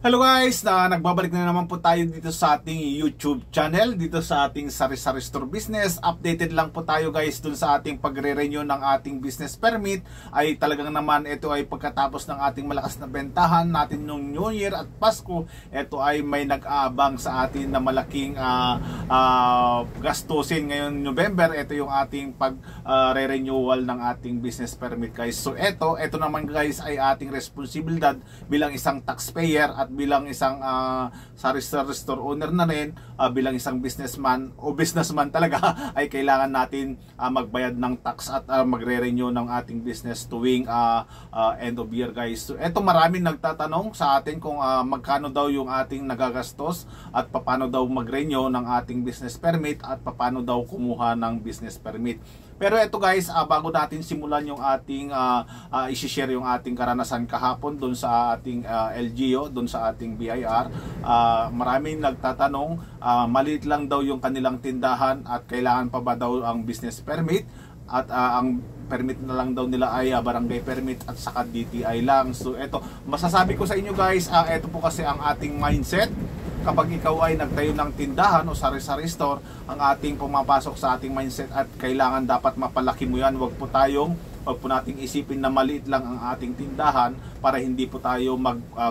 Hello guys, nagbabalik na naman po tayo dito sa ating YouTube channel, dito sa ating Sari-Sari Store Business. Updated lang po tayo guys dun sa ating pagre-renew ng ating business permit. Ay talagang naman ito ay pagkatapos ng ating malakas na bentahan natin nung New Year at Pasko. Ito ay may nag-aabang sa atin na malaking gastusin ngayon November. Ito yung ating pag-re-renewal ng ating business permit guys. So ito naman guys ay ating responsibilidad bilang isang taxpayer at bilang isang Sari-Sari Store owner na rin, bilang isang businessman o businessman talaga ay kailangan natin magbayad ng tax at magre-renew ng ating business tuwing end of year guys. So eto, maraming nagtatanong sa atin kung magkano daw yung ating nagagastos at paano daw mag-renew ng ating business permit at paano daw kumuha ng business permit. Pero ito guys, bago natin simulan yung ating i-share yung ating karanasan kahapon doon sa ating LGU, doon sa ating BIR, maraming nagtatanong, maliit lang daw yung kanilang tindahan at kailangan pa ba daw ang business permit at ang permit na lang daw nila ay barangay permit at saka DTI lang. So ito, masasabi ko sa inyo guys, ito po kasi ang ating mindset. Kapag ikaw ay nagtayo ng tindahan o sari-sari store, ang ating pumapasok sa ating mindset at kailangan dapat mapalaki mo yan. Wag po nating isipin na maliit lang ang ating tindahan para hindi po tayo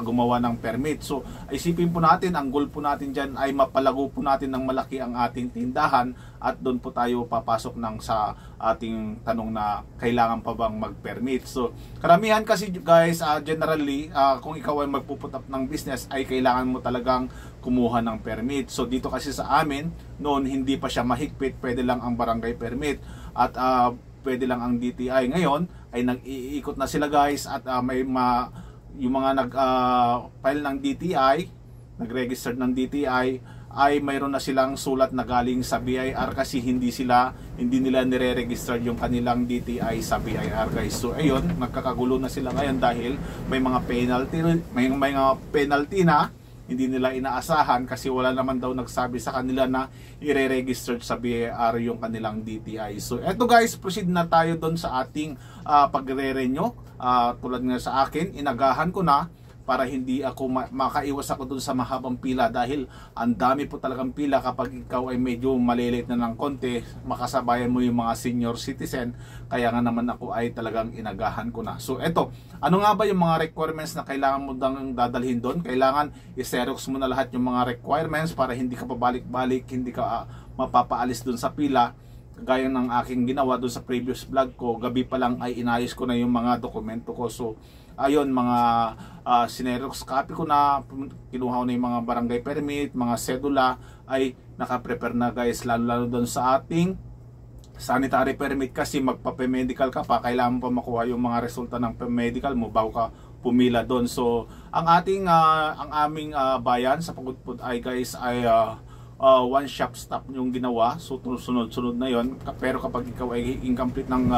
gumawa ng permit. So isipin po natin, ang goal po natin dyan ay mapalago po natin ng malaki ang ating tindahan at doon po tayo papasok sa ating tanong na kailangan pa bang mag-permit. So karamihan kasi guys, generally kung ikaw ay magpuput up ng business ay kailangan mo talagang kumuha ng permit. So dito kasi sa amin noon hindi pa siya mahigpit, pwede lang ang barangay permit at pwede lang ang DTI. Ngayon ay nag-iikot na sila guys at yung mga nag-file ng DTI, nag-register ng DTI ay mayroon na silang sulat na galing sa BIR kasi hindi nila nire-register yung kanilang DTI sa BIR guys. So ayun, nagkakagulo na sila ngayon dahil may mga penalty na hindi nila inaasahan kasi wala naman daw nagsabi sa kanila na i-register sa BIR yung kanilang DTI. So eto guys, proceed na tayo doon sa ating pagre-renew. Tulad nga sa akin, inagahan ko na para hindi ako makaiwas ako doon sa mahabang pila dahil ang dami po talagang pila kapag ikaw ay medyo malilate na ng konti, makasabayan mo yung mga senior citizen. Kaya nga naman ako ay talagang inagahan ko na. So eto, ano nga ba yung mga requirements na kailangan mo dadalhin doon? Kailangan i-xerox mo na lahat yung mga requirements para hindi ka pabalik-balik, hindi ka mapapaalis doon sa pila. Gaya ng aking ginawa doon sa previous vlog ko, gabi pa lang ay inayos ko na yung mga dokumento ko. So ayun, mga sinerox copy ko na, kinuha ko na yung mga barangay permit, mga sedula ay naka-prepare na guys, lalo doon sa ating sanitary permit kasi magpa-medical ka pa, kailangan pa makuha yung mga resulta ng medical mo bago ka pumila doon. So ang aming bayan sa Pagudpud ay guys ay one shop stop yung ginawa. So sunod-sunod na yon. Pero kapag ikaw ay incomplete ng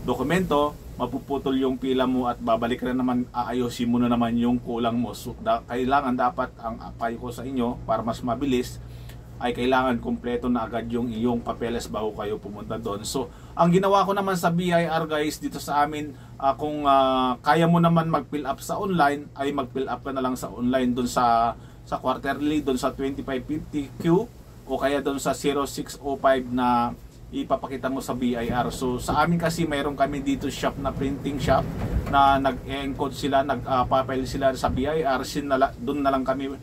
dokumento, mapuputol yung pila mo at babalik na naman, aayusin mo na naman yung kulang mo. So kailangan dapat, ang payo ko sa inyo para mas mabilis ay kailangan kumpleto na agad yung iyong papeles bago kayo pumunta doon. So ang ginawa ko naman sa BIR guys dito sa amin, kung kaya mo naman mag-fill up sa online, ay mag-fill up ka na lang sa online doon sa quarterly, doon sa 2550Q o kaya doon sa 0605 na ipapakita mo sa BIR. So sa amin kasi mayroon kami dito shop na printing shop na nag-encode sila, nagpapile sila sa BIR. Doon na lang kami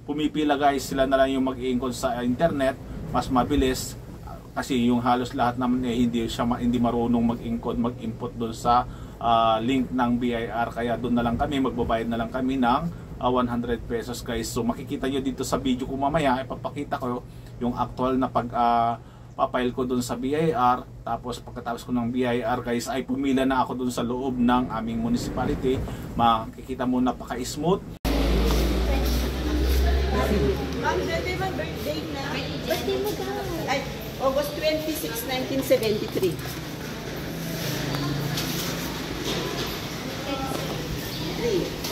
pumipila guys, sila na lang yung mag-encode sa internet, mas mabilis kasi yung halos lahat naman hindi marunong mag-encode, mag-input doon sa link ng BIR. Kaya doon na lang kami, magbabayad na lang kami ng 100 pesos guys. So makikita nyo dito sa video ko mamaya, ipapakita ko yung actual na papile ko dun sa BIR. Tapos pagkatapos ko ng BIR guys ay pumila na ako dun sa loob ng aming municipality. Makikita mo napaka-smooth. Ma'am, birthday na. Birthday mo daw. Ay, August 26, 1973. 3.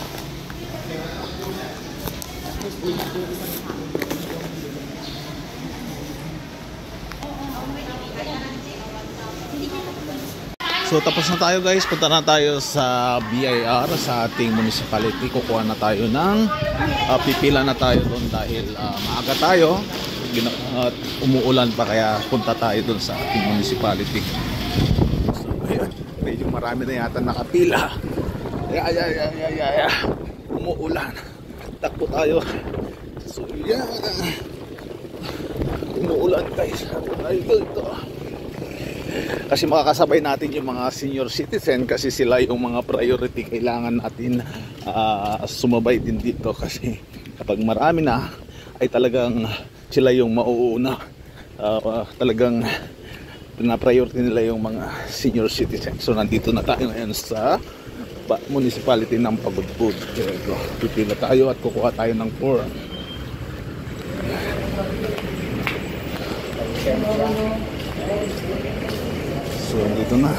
So tapos na tayo guys, punta na tayo sa BIR sa ating municipality. Kukuha na tayo ng pipila na tayo doon dahil maaga tayo at umuulan pa, kaya punta tayo doon sa ating municipality. So ayun, medyo marami na yata nakapila. Umuulan, takbo tayo. So yan, umuulan guys. Ay ito, kasi makakasabay natin yung mga senior citizen kasi sila yung mga priority. Kailangan natin sumabay din dito kasi kapag marami na ay talagang sila yung mauuna. Talagang na-priority nila yung mga senior citizen. So nandito na tayo ngayon sa municipality ng Pagudpud. Pipila tayo at kukuha tayo ng form. So dito na,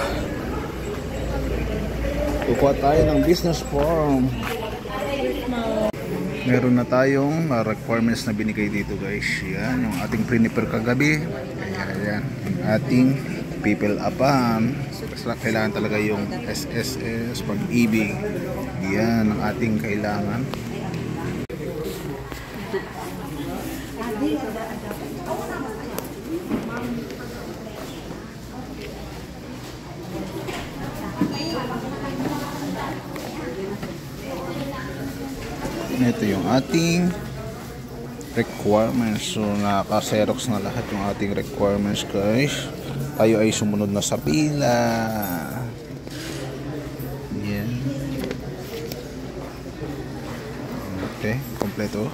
kukuha tayo ng business form. Meron na tayong requirements na binigay dito guys. Yan yung ating priniper kagabi. Ayan, yung ating people upan. Kailangan talaga yung SSS, pag-ibig. Yan ang ating kailangan. Ito yung ating requirements. So naka-xerox na lahat yung ating requirements guys. Tayo ay sumunod na sa pila. Yan. Okay, kompleto.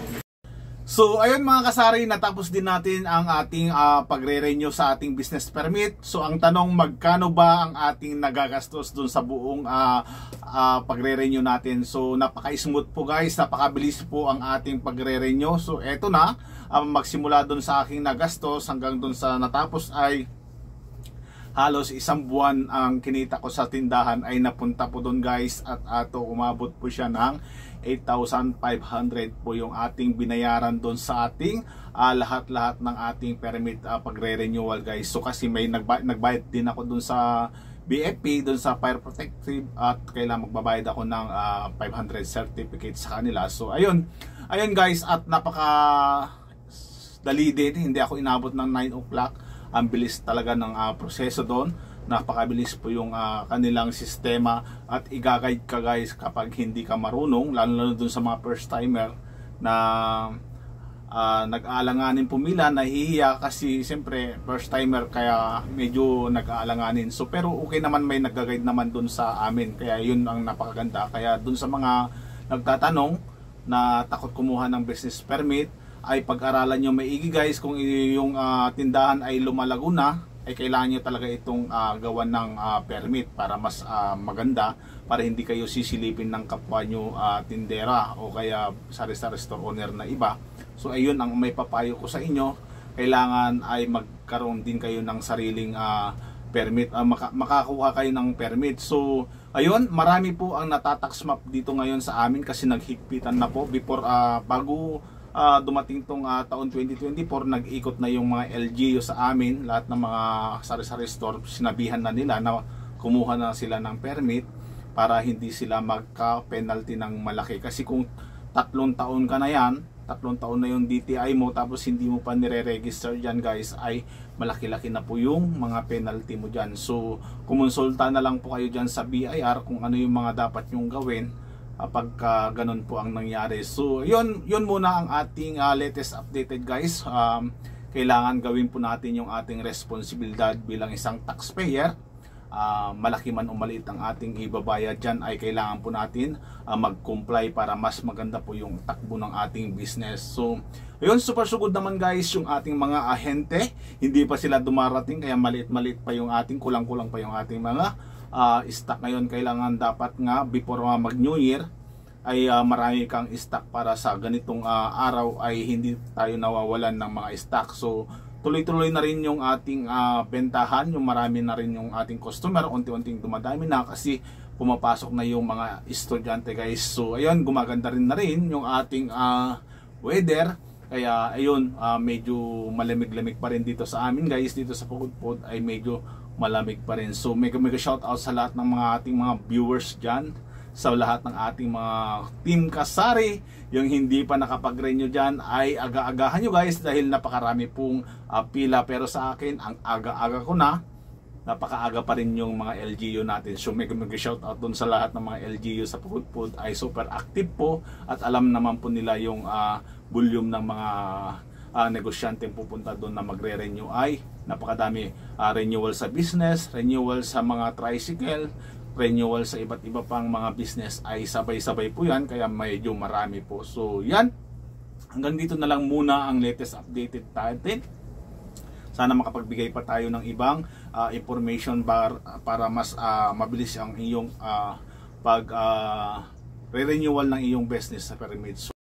So ayun mga kasari, natapos din natin ang ating pagre-renew sa ating business permit. So ang tanong, magkano ba ang ating nagagastos dun sa buong pagre-renew natin? So napaka-smooth po guys, napakabilis po ang ating pagre-renew. So eto na, magsimula dun sa aking nagastos hanggang dun sa natapos ay halos isang buwan ang kinita ko sa tindahan ay napunta po doon guys, at ato umabot po siya ng 8,500 po yung ating binayaran doon sa ating lahat-lahat ng ating permit pagre-renewal guys. So kasi may nagbayad din ako doon sa BFP, doon sa Fire Protective, at kailangan magbabayad ako ng 500 certificate sa kanila. So ayun guys, at napaka dali din, hindi ako inabot ng 9 o'clock. Ang bilis talaga ng proseso doon. Napakabilis po yung kanilang sistema, at i-guide ka guys kapag hindi ka marunong, lalo doon sa mga first timer na nag-aalanganin pumila, nahihiya kasi siyempre first timer, kaya medyo nag-aalanganin. So pero okay naman, may nag-guide naman doon sa amin, kaya yun ang napakaganda. Kaya doon sa mga nagtatanong na takot kumuha ng business permit, ay pag-aralan nyo maigi guys. Kung yung tindahan ay lumalago na, ay kailangan nyo talaga itong gawan ng permit para mas maganda, para hindi kayo sisilipin ng kapwa nyo tindera o kaya sari-sari store owner na iba. So ayun ang may papayo ko sa inyo, kailangan ay magkaroon din kayo ng sariling permit, makakuha kayo ng permit. So ayun, marami po ang natatax map dito ngayon sa amin kasi naghigpitan na po. Before bago dumating tong taon 2024, nag-ikot na yung mga LGU sa amin, lahat ng mga sari-sari store, sinabihan na nila na kumuha na sila ng permit para hindi sila magka-penalty ng malaki. Kasi kung 3 taon ka na yan, 3 taon na yung DTI mo, tapos hindi mo pa nire-register dyan guys, ay malaki-laki na po yung mga penalty mo dyan. So kumonsulta na lang po kayo dyan sa BIR kung ano yung mga dapat nyong gawin pagka ganun po ang nangyari. So yun muna ang ating latest updated guys. Kailangan gawin po natin yung ating responsibilidad bilang isang taxpayer. Malaki man o maliit ang ating ibabayad dyan, ay kailangan po natin mag-comply para mas maganda po yung takbo ng ating business. So yun, super sugod naman guys yung ating mga ahente. Hindi pa sila dumarating, kaya maliit-maliit pa yung ating, kulang-kulang pa yung ating mga stock ngayon. Kailangan dapat nga before mag New Year ay marami kang stock para sa ganitong araw ay hindi tayo nawawalan ng mga stock. So tuloy-tuloy na rin yung ating bentahan, yung marami na rin yung ating customer, unti-unting dumadami na kasi pumapasok na yung mga estudyante guys. So ayun, gumaganda rin na rin yung ating weather. Kaya ayun, medyo malamig-lamig pa rin dito sa amin guys. Dito sa Pagudpud ay medyo malamig pa rin. So mega shout out sa lahat ng mga ating mga viewers dyan, sa lahat ng ating mga team Kasari. Yung hindi pa nakapag-renew dyan ay aga-agahan nyo guys, dahil napakarami pong pila. Pero sa akin, ang aga-aga ko na, napakaaga pa rin yung mga LGU natin. So mega shout out dun sa lahat ng mga LGU sa Food ay super active po, at alam naman po nila yung volume ng mga negosyante pupunta doon na magre-renew. Ay napakadami. Renewal sa business, renewal sa mga tricycle, renewal sa iba't iba pang mga business, ay sabay-sabay po yan, kaya medyo marami po. So yan, hanggang dito na lang muna ang latest updated natin. Sana makapagbigay pa tayo ng ibang information para mas mabilis ang iyong pag re-renewal ng iyong business sa permit.